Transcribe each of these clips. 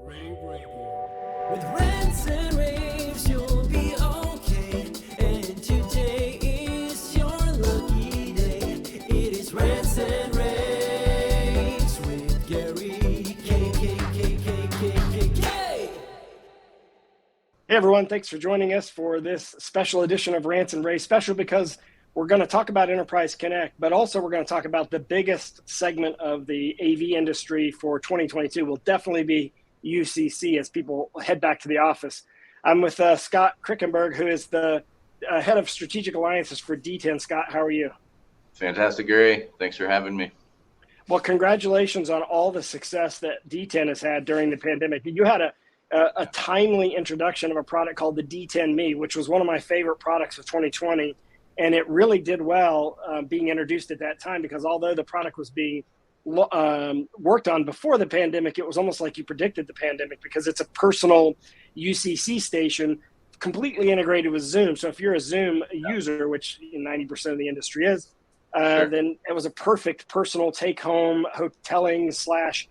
Rave Radio. With rants and raves, you'll be okay. And today is your lucky day. It is rants and raves with Gary K. Hey everyone, thanks for joining us for this special edition of Rants and Raves. Special because we're going to talk about Enterprise Connect, but also we're going to talk about the biggest segment of the AV industry for 2022 will definitely be UC&C as people head back to the office. I'm with Scott Krueckeberg, who is the head of strategic alliances for DTEN. Scott, how are you? Fantastic, Gary. Thanks for having me. Well, congratulations on all the success that DTEN has had during the pandemic. You had a timely introduction of a product called the DTEN ME, which was one of my favorite products of 2020. And it really did well being introduced at that time, because although the product was being worked on before the pandemic, it was almost like you predicted the pandemic, because it's a personal UC&C station completely integrated with Zoom. So if you're a Zoom user, which 90% of the industry is, Sure. then it was a perfect personal take-home hoteling slash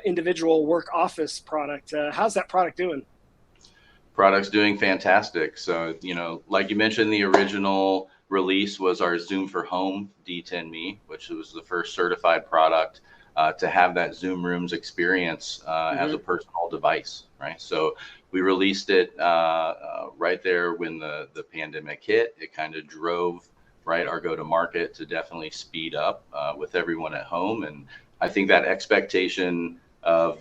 individual work office product. How's that product doing? Product's doing fantastic. So, like you mentioned, the original release was our Zoom for Home DTEN ME, which was the first certified product to have that Zoom Rooms experience as a personal device, right? So we released it right there when the pandemic hit. It kind of drove our go-to-market to definitely speed up with everyone at home. And I think that expectation of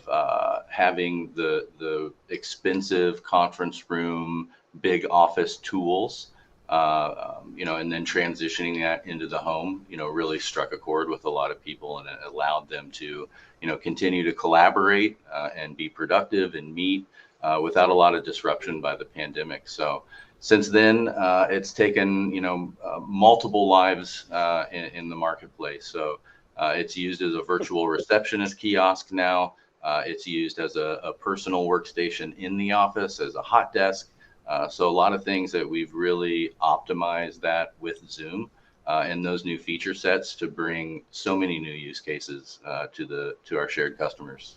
having the expensive conference room, big office tools, and then transitioning that into the home, really struck a chord with a lot of people, and it allowed them to, continue to collaborate and be productive and meet without a lot of disruption by the pandemic. So since then, it's taken, multiple lives in the marketplace. So it's used as a virtual receptionist kiosk now. It's used as a personal workstation in the office, as a hot desk. So a lot of things that we've really optimized that with Zoom and those new feature sets to bring so many new use cases to our shared customers.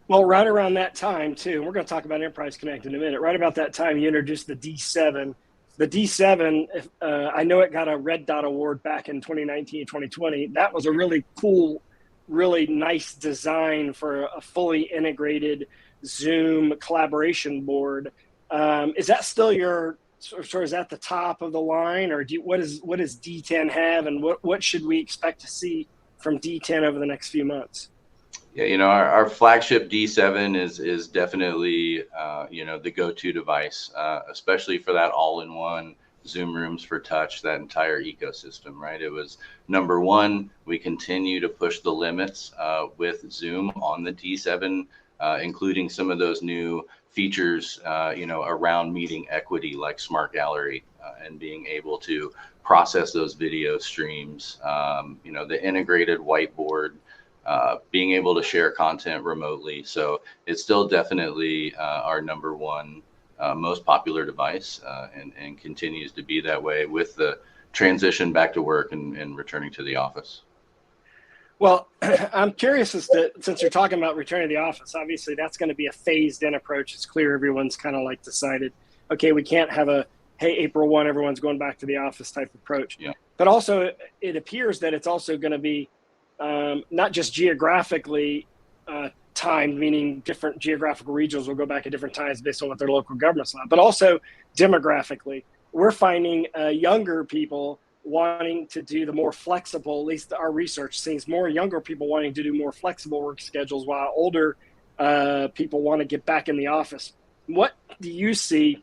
Well, right around that time too, and we're going to talk about Enterprise Connect in a minute. Right about that time, you introduced the D7. The D7, I know it got a Red Dot Award back in 2019, 2020. That was a really cool, really nice design for a fully integrated Zoom collaboration board. Is that still your, or is that the top of the line, or what does D10 have, and what should we expect to see from D10 over the next few months? Yeah, our flagship D7 is definitely, the go-to device, especially for that all-in-one Zoom Rooms for Touch, that entire ecosystem, right? It was number one. We continue to push the limits with Zoom on the D7, including some of those new features, around meeting equity, like Smart Gallery, and being able to process those video streams, the integrated whiteboard, being able to share content remotely. So it's still definitely our number one most popular device, and continues to be that way with the transition back to work and returning to the office. Well, I'm curious since you're talking about returning to the office, obviously that's going to be a phased in approach. It's clear everyone's kind of like decided, okay, we can't have hey, April 1, everyone's going back to the office type approach. Yeah. But also it appears that it's also going to be not just geographically timed, meaning different geographical regions will go back at different times based on what their local government's allowed, but also demographically. We're finding younger people wanting to do the more flexible, at least our research sees more younger people wanting to do more flexible work schedules, while older people want to get back in the office. What do you see,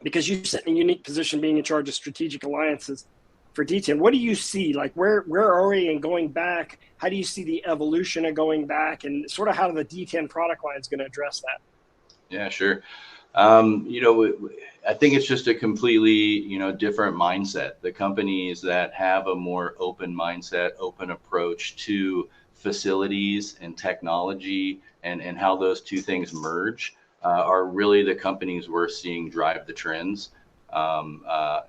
because you sit in a unique position being in charge of strategic alliances for DTEN, what do you see? Like where are we in going back? How do you see the evolution of going back, and sort of how the DTEN product line is going to address that? Yeah, sure. I think it's just a completely, different mindset. The companies that have a more open mindset, open approach to facilities and technology and how those two things merge are really the companies we're seeing drive the trends. I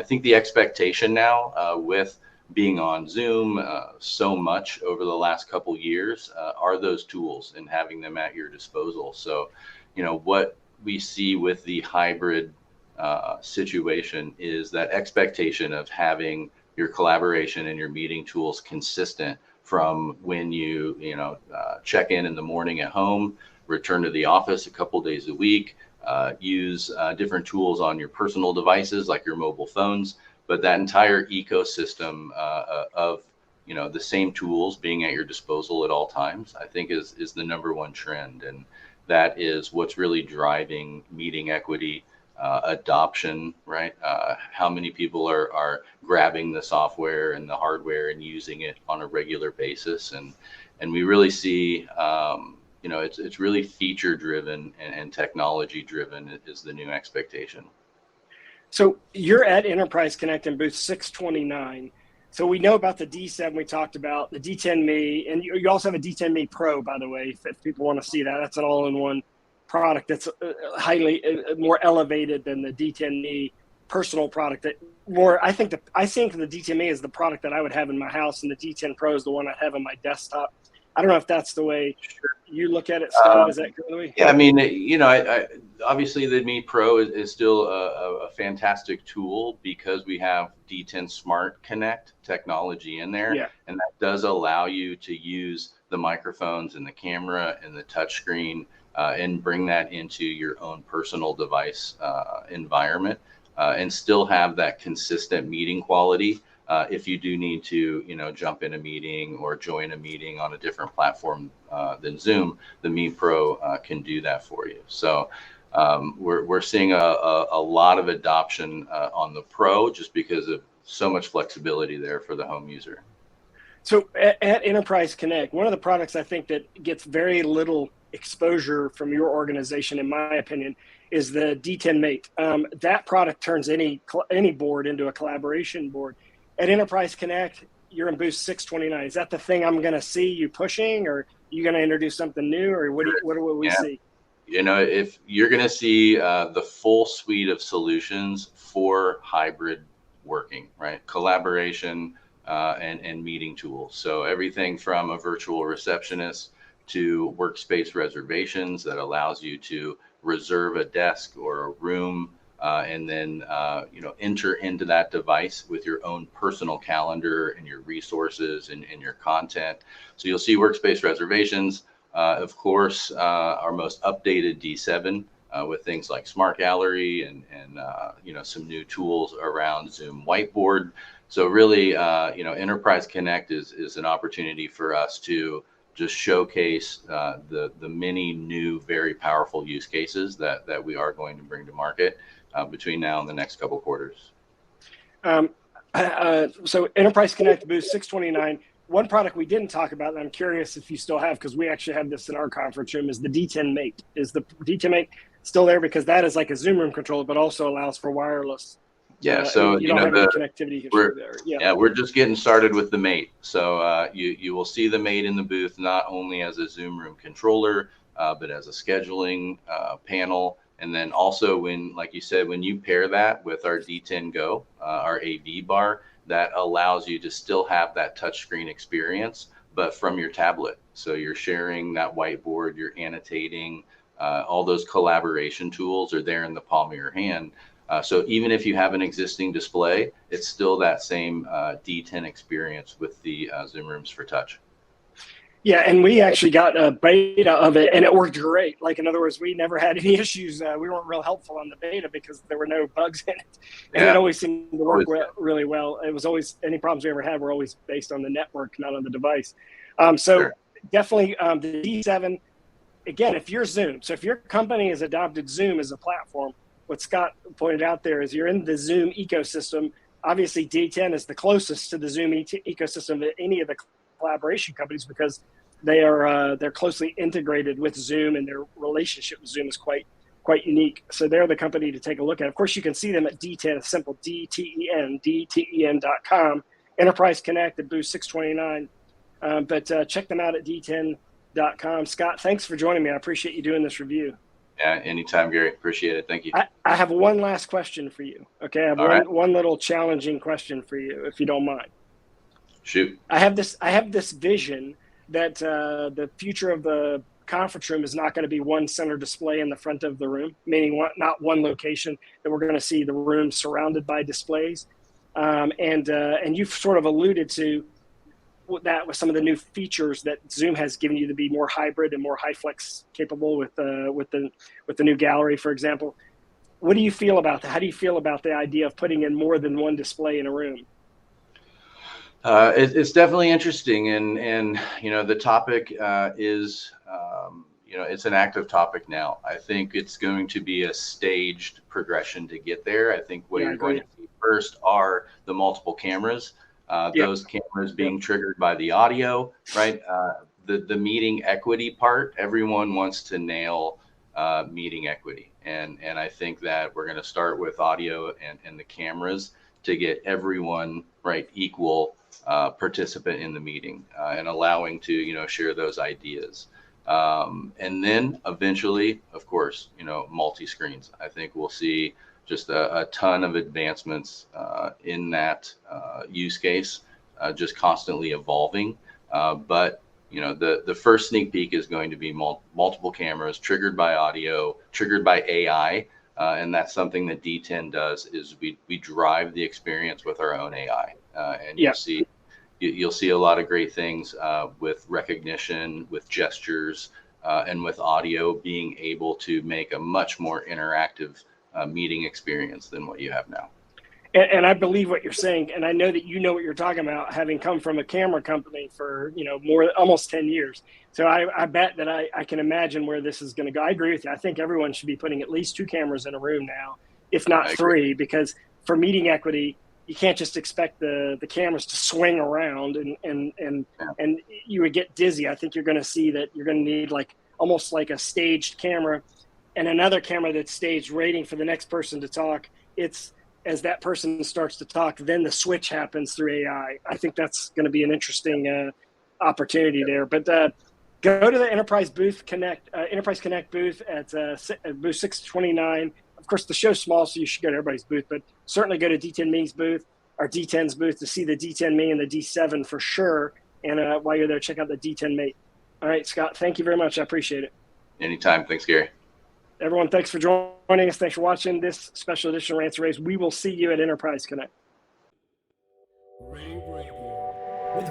think the expectation now with being on Zoom so much over the last couple years are those tools and having them at your disposal. So, what we see with the hybrid situation is that expectation of having your collaboration and your meeting tools consistent from when you check in the morning at home, return to the office a couple days a week, use different tools on your personal devices like your mobile phones, but that entire ecosystem of the same tools being at your disposal at all times, I think is the number one trend, and that is what's really driving meeting equity adoption, right? How many people are grabbing the software and the hardware and using it on a regular basis, and we really see it's really feature driven and technology driven is the new expectation. So you're at Enterprise Connect in booth 629. So we know about the D7 we talked about, the D10 Me, and you also have a D10 Me Pro, by the way, if people want to see that. That's an all-in-one product that's highly more elevated than the D10 Me personal product. That I think the D10 Me is the product that I would have in my house, and the D10 Pro is the one I have on my desktop. I don't know if that's the way you look at it, Scott. Is that the way? Yeah, I mean, I obviously the Me Pro is still a fantastic tool because we have D10 Smart Connect technology in there, and that does allow you to use the microphones and the camera and the touchscreen and bring that into your own personal device environment and still have that consistent meeting quality. If you do need to, jump in a meeting or join a meeting on a different platform than Zoom, the Me Pro can do that for you. So we're seeing a lot of adoption on the Pro just because of so much flexibility there for the home user. So at Enterprise Connect, one of the products I think that gets very little exposure from your organization, in my opinion, is the D10 Mate. That product turns any board into a collaboration board. At Enterprise Connect, you're in booth 629. Is that the thing I'm going to see you pushing, or are you going to introduce something new, or what do we see? If you're going to see the full suite of solutions for hybrid working, right? Collaboration and meeting tools. So everything from a virtual receptionist to workspace reservations that allows you to reserve a desk or a room and then enter into that device with your own personal calendar and your resources and your content. So you'll see workspace reservations, of course, our most updated D7 with things like Smart Gallery and some new tools around Zoom Whiteboard. So really, Enterprise Connect is an opportunity for us to just showcase the many new, very powerful use cases that we are going to bring to market between now and the next couple quarters. So Enterprise Connect booth 629, one product we didn't talk about, and I'm curious if you still have, because we actually have this in our conference room, is the D10 Mate. Is the D10 Mate still there? Because that is like a Zoom room controller, but also allows for wireless. Yeah, so you don't have any connectivity issue there. Yeah, we're just getting started with the Mate. So you will see the Mate in the booth not only as a Zoom room controller, but as a scheduling panel. And then also like you said, when you pair that with our D10 Go, our AV bar, that allows you to still have that touchscreen experience, but from your tablet. So you're sharing that whiteboard, you're annotating, all those collaboration tools are there in the palm of your hand. So even if you have an existing display, it's still that same D10 experience with the Zoom Rooms for Touch. Yeah, and we actually got a beta of it, and it worked great. Like, in other words, we never had any issues. We weren't real helpful on the beta because there were no bugs in it. And it always seemed to work really well. It was always, any problems we ever had were always based on the network, not on the device. Definitely the D7, again, if you're Zoom, so if your company has adopted Zoom as a platform, what Scott pointed out there is you're in the Zoom ecosystem. Obviously, D10 is the closest to the Zoom ecosystem of any of the collaboration companies because they're closely integrated with Zoom, and their relationship with Zoom is quite unique. So they're the company to take a look at. Of course, you can see them at DTEN, it's simple DTEN.com, Enterprise Connect at booth 629. But check them out at DTEN.com. Scott, thanks for joining me. I appreciate you doing this review. Yeah, anytime, Gary. Appreciate it. Thank you. I have one last question for you. Okay, I have one little challenging question for you, if you don't mind. Shoot. I have this vision that the future of the conference room is not going to be one center display in the front of the room, meaning not one location, that we're going to see the room surrounded by displays. And you've sort of alluded to that with some of the new features that Zoom has given you to be more hybrid and more high flex capable with the new gallery, for example. What do you feel about that? How do you feel about the idea of putting in more than one display in a room? It's definitely interesting, and the topic is it's an active topic now. I think it's going to be a staged progression to get there. I think what you're going to see first are the multiple cameras. Those cameras being triggered by the audio, right? The meeting equity part. Everyone wants to nail meeting equity, and I think that we're going to start with audio and the cameras to get everyone equal participant in the meeting and allowing to share those ideas, and then eventually, of course, multi-screens. I think we'll see just a ton of advancements in that use case, just constantly evolving. But the first sneak peek is going to be multiple cameras triggered by audio, triggered by AI. And that's something that DTEN does, is we drive the experience with our own AI. And you'll see a lot of great things with recognition, with gestures, and with audio being able to make a much more interactive meeting experience than what you have now. And I believe what you're saying, and I know that you know what you're talking about, having come from a camera company for almost 10 years. So I bet that I can imagine where this is going to go. I agree with you. I think everyone should be putting at least 2 cameras in a room now, if not 3, because for meeting equity, you can't just expect the cameras to swing around and you would get dizzy. I think you're going to see that you're going to need almost like a staged camera and another camera that's staged waiting for the next person to talk. As that person starts to talk, then the switch happens through AI. I think that's going to be an interesting opportunity there. But go to the Enterprise Connect booth at booth 629. Of course, the show's small, so you should go to everybody's booth, but certainly go to DTEN ME's booth, or DTEN's booth, to see the DTEN ME and the D7 for sure. And while you're there, check out the DTEN ME. All right, Scott, thank you very much. I appreciate it. Anytime. Thanks, Gary. Everyone, thanks for joining us. Thanks for watching this special edition of Rants and rAVes. We will see you at Enterprise Connect. Rave Radio with